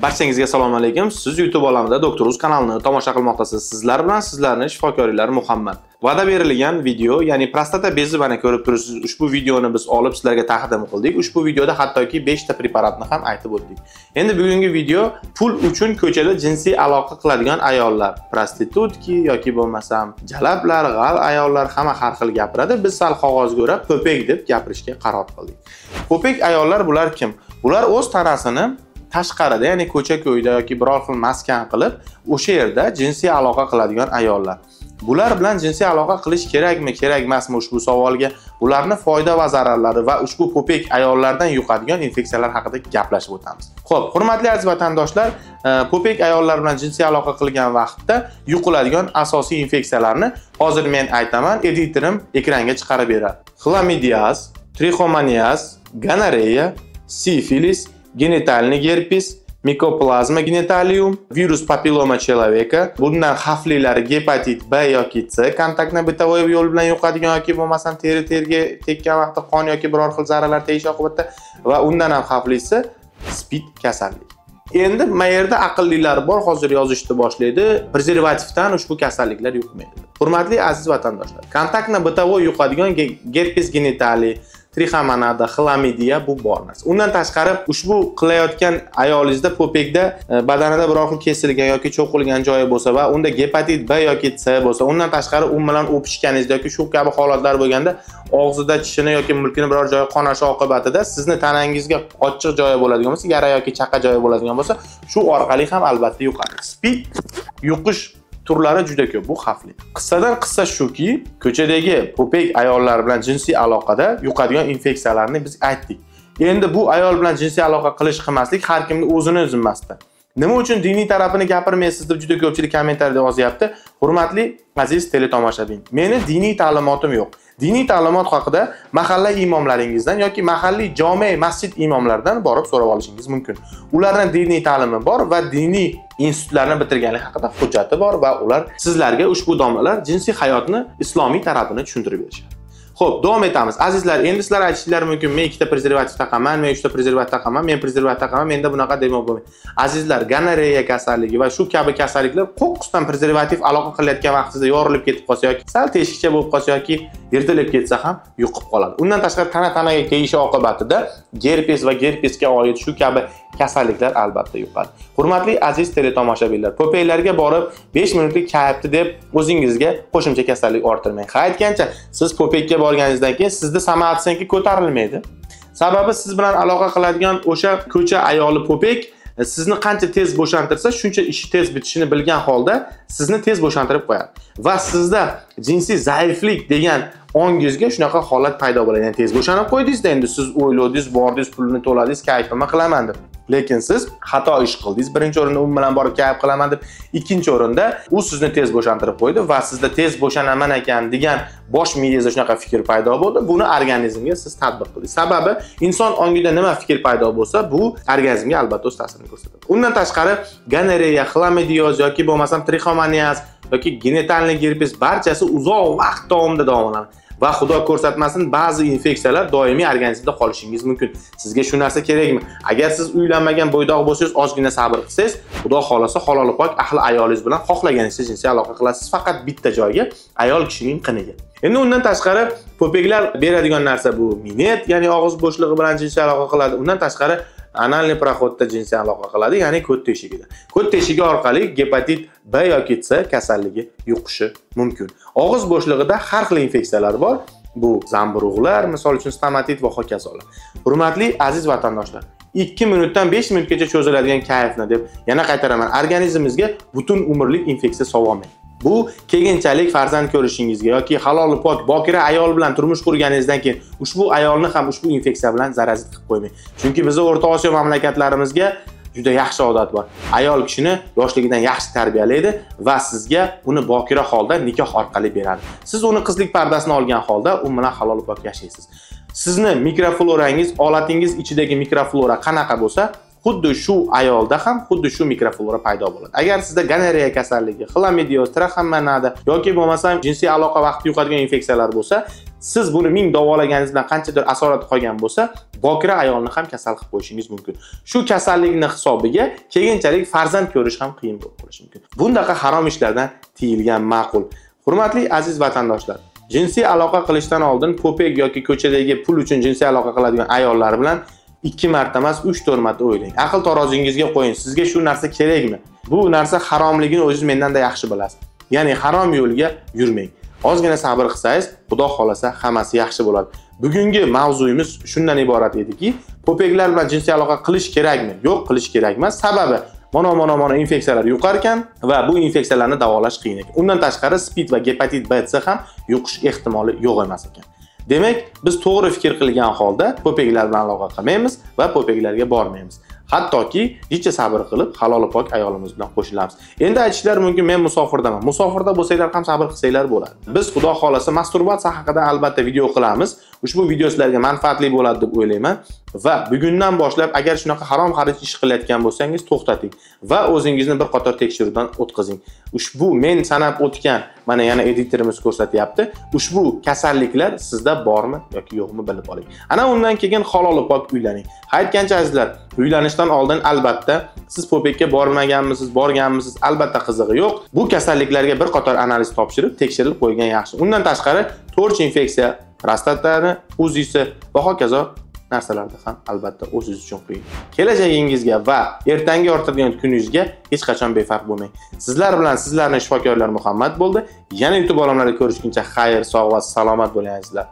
Barchangizga assalomu alaykum. Siz YouTube olamida Doktor Uz kanalini tomosha qilmoqdasiz. Sizlar bilan sizlarning shifokorlar Muhammad. Va'da berilgan video, ya'ni prostata bezi mana ko'rib turibsiz. Ushbu videoni biz olib sizlarga taqdim qildik. Ushbu videoda hattoki 5 ta preparatni ham aytib o'tdik. Endi bugungi video pul uchun ko'chada jinsiy aloqa qiladigan ayollar, prostitutki yoki bo'lmasam jalablar, g'al ayollar hamma har xil gapiradi. Biz sal qog'ozga o'rab popek deb gapirishga qaror qildik. Popek ayollar bular kim? Bular o'z tanasini tashqarida, ya'ni ko'cha-ko'yda yoki biror xil maskan qilib, o'sha yerda jinsiy aloqa qiladigan ayollar. Bular bilan jinsiy aloqa qilish kerakmi, kerak emasmi ushbu savolga, bularning foyda va zararlari va ushbu popek ayollardan yuqadigan infeksiyalar haqida gaplashib o'tamiz. Xo'p, hurmatli aziz vatandoshlar, popek ayollar bilan jinsiy aloqa qilgan vaqtda yuqiladigan asosiy infeksiyalarni hozir men aytaman, editorim ekranga chiqarib beradi. Xlamidiyaz, trixomoniaz, gonoreya, sifilis, genitalniy gerpes, mikoplazma genitalium, virus papilloma человека, bundan xavflilari gepatit B yoki C, kontaktni bitovoy yo'l bilan yuqadigan yoki bo'lmasam teri-terga tekkan vaqtda qon yoki biror xil zararlar tegish oqibatida va undan ham xavflisi SPID kasalligi. Endi bu yerda aqllilar bor, hozir yozishni boshlaydi. Prezervativdan ushbu kasalliklar yuqmaydi. Hurmatli aziz vatandoshlar, kontaktni bitovoy yuqadigan gerpes genitaliy, trichomonada, xlamidiya bu bor narsa. Undan tashqari ushbu qilayotgan ayolingizda popekda badanida biror xil kesilgan yoki cho'qilgan joyi bo'lsa va unda gepatit B yoki C bo'lsa, undan tashqari u bilan o'pishganingizda yoki shu kabi holatlar bo'lganda og'zida tishini yoki mulkini biror joyi qonashi oqibatida sizni tanangizga ochiq joyi bo'ladigan bo'lsa, yara yoki chaqa joyi bo'ladigan bo'lsa, shu orqali ham albatta yuqadi. SPID yuqish turlari juda ko'p, bu xavfli. Qissadan qissa shuki, ko'chadagi popek ayollar bilan jinsiy aloqada yuqadigan infeksiyalarni biz aytdik. Endi bu ayol bilan jinsiy aloqa qilish qilmaslik har kimning o'zini zimmasida. Nima uchun diniy tarafini gapirmaysiz deb juda ko'pchilik kommentariyada yozyapti. Hurmatli aziz teletomoshabin, meni diniy ta'limotim yo'q. Diniy ta'limot haqida mahalla imomlaringizdan yoki mahalliy jome masjid imomlaridan borib so'rab olishingiz mumkin. Ularning diniy ta'limi bor va diniy institutlarni bitirganlik haqida hujjati bor va ular sizlarga ushbu domlalar jinsiy hayotni islomiy tarafini tushuntirib berishadi. Xo'p, davom etamiz. Azizlar, endi sizlar aytishingiz mumkin, men 2 ta prezervativ taqaman, men 3 ta prezervativ taqaman, men prezervativ taqaman, menda bunaqa demoq bo'lmaydi. Azizlar, gonoreya kasalligi va shu kabi kasalliklar qo'qqisdan prezervativ aloqa qilayotgan vaqtingizda yorilib ketib qolsa yoki sal teshikcha bo'lib qolsa yoki yirtilib ketsa ham yuqib qoladi. Undan tashqari tana-tanaga tegishi oqibatida gerpes va gerpesga oid shu kabi kasalliklar albatta yuqadi. Hurmatli aziz teletomoshabinlar, popeylarga borib 5 minutlik kayfni deb o'zingizga qo'shimcha kasallik orttirmang. Ha, aytgancha, siz popekka borganingizdan keyin sizda samoatsanki ko'tarilmaydi. Sababi siz bilan aloqa qiladigan o'sha ko'cha ayoli popek sizni qancha tez bo'shantirsa, shuncha ishi tez bitishini bilgan holda sizni tez bo'shantirib qo'yadi. Va sizda jinsiy zaiflik degan ongizga shunaqa holat paydo bo'ladi. Ya'ni tez bo'shanib qo'ydingiz-da, endi siz o'yladingiz, bordingiz, pulni to'ladingiz, kayfimni qilaman deb. Lekin siz xato ish qildingiz. Birinchi o'rinda u bilan borib kayf qilaman deb, ikkinchi o'rinda u sizni tez bo'shantirib qo'ydi va sizda tez bo'shanaman ekan degan bosh miyangizda shunaqa fikr paydo bo'ldi. Buni organizmga siz tatbiq qildingiz. Sababi inson ongida nima fikr paydo bo'lsa, bu organizmga albatta o'z ta'sirini ko'rsatadi. Undan tashqari gonoreya, xlamidioz yoki bo'lmasam trichomoniaz yoki genitalniy gerpes barchasi uzoq vaqt davomida davolanadi. Va xudo ko'rsatmasin, ba'zi infeksiyalar doimiy organizmda qolishingiz mumkin. Sizga shu narsa kerakmi? Agar siz uylanmagan bo'ydoq bo'lsangiz, ozgina sabr qilsangiz, xudo xolasa halol pok ahli ayolingiz bilan xohlaganingiz jinsiy aloqa qilasiz, faqat bitta joyga, ayol kishining qiniga. Endi undan tashqari popeklar beradigan narsa bu minet, ya'ni og'iz bo'shlig'i bilan jinsiy aloqa qiladi. Undan tashqari analniy proxodda jinsiy aloqa qiladi, ya'ni ko't teshigida. Ko't teshigi orqali gepatit B yoki C kasalligi yuqishi mumkin. Og'iz bo'shlig'ida har xil infeksiyalar bor. Bu zamburug'lar, misol uchun stomatit va hokazolar. Hurmatli aziz vatandoshlar, 2 minutdan 5 minutgacha cho'ziladigan kayfni deb yana qaytaraman, organizmimizga butun umrlik infeksiya sololmaydi. Bu keyinchalik farzand ko'rishingizga yoki halol pok bokira ayol bilan turmush qurganingizdan keyin ushbu ayolni ham ushbu infeksiya bilan zarazit qilib qo'ymang. Chunki bizning O'rta Osiyo mamlakatlarimizga juda yaxshi odat bor. Ayol kishini yoshligidan yaxshi tarbiyalaydi va sizga uni bokira holda nikoh orqali beradi. Siz uni qizlik pardasini olgan holda u bilan halol pok yashaysiz. Sizni mikroflorangiz, olatingiz ichidagi mikroflora qanaqa bo'lsa, xuddi shu ayolda ham xuddi shu mikroflora paydo bo'ladi. Agar sizda gonoreya kasalligi, xlamidioz, trichomonada yoki bo'lmasam jinsiy aloqa vaqtida yuqadigan infeksiyalar bo'lsa, siz buni ming davolaganingizdan qanchadir asorati qolgan bo'lsa, bokira ayolni ham kasal qilib qo'yishingiz mumkin. Shu kasallikni hisobiga keyinchalik farzand ko'rish ham qiyin bo'lib qolishi mumkin. Bundaqa harom ishlardan tiyilgan ma'qul. Hurmatli aziz vatandoshlar, jinsiy aloqa qilishdan oldin popek yoki ko'chadagi pul uchun jinsiy aloqa qiladigan ayollar bilan 2 marta emas, 3-4 marta o'ylang. Aql tarozingizga qo'ying. Sizga shu narsa kerakmi? Bu narsa haromligini o'zingiz mendan da yaxshi bilasiz. Ya'ni harom yo'lga yurmang. Ozgina sabr qilsangiz, Xudo xolasa hammasi yaxshi bo'ladi. Bugungi mavzuyimiz shundan iborat ediki, popeklar bilan jinsiy aloqa qilish kerakmi? Yo'q, qilish kerak emas. Sababi mana infeksiyalar yuqar ekan va bu infeksiyalarni davolash qiyin ekan. Undan tashqari spid va gepatit B ham yuqish ehtimoli yo'q emas ekan. Demak, biz to'g'ri fikr qilgan holda popeklar bilan aloqa qilmaymiz va popeklarga bormaymiz. Hattoki jicha sabr qilib halol pok ayolimiz bilan qo'shilamiz. Endi aytishlar mumkin, men musofirdaman. Musofirda bo'lsanglar ham sabr qilsanglar bo'ladi. Biz Xudo xolasa masturbatsiya haqida albatta video qilamiz. Ushbu video sizlarga manfaatli bo'ladi deb o'ylayman va bugundan boshlab agar shunaqa harom xarid ish qilayotgan bo'lsangiz to'xtating va o'zingizni bir qator tekshiruvdan o'tkazing. Ushbu men sanab o'tgan, mana yana editorimiz ko'rsatyapti. Ushbu kasalliklar sizda bormi yoki yo'qmi bilib oling. Ana undan keyin halol pok uylaning. Aytgancha azizlar, uylanishdan oldin albatta siz popekka bormaganmisiz, borganmisiz, albatta qizig'i yo'q. Bu kasalliklarga bir qator analiz topshirib, tekshirilib qo'ygan yaxshi. Undan tashqari to'rchi infeksiya, prostatani, uzisi va hokazo narsalarda ham albatta o'zingiz uchun qo'ying. Kelajagingizga va ertangi ortadigan kuningizga hech qachon befarq bo'lmang. Sizlar bilan sizlarning shifokorlar Muhammad bo'ldi. Yana YouTube olamlarida ko'rishguncha xayr, sog' va salomat bo'ling azizlar.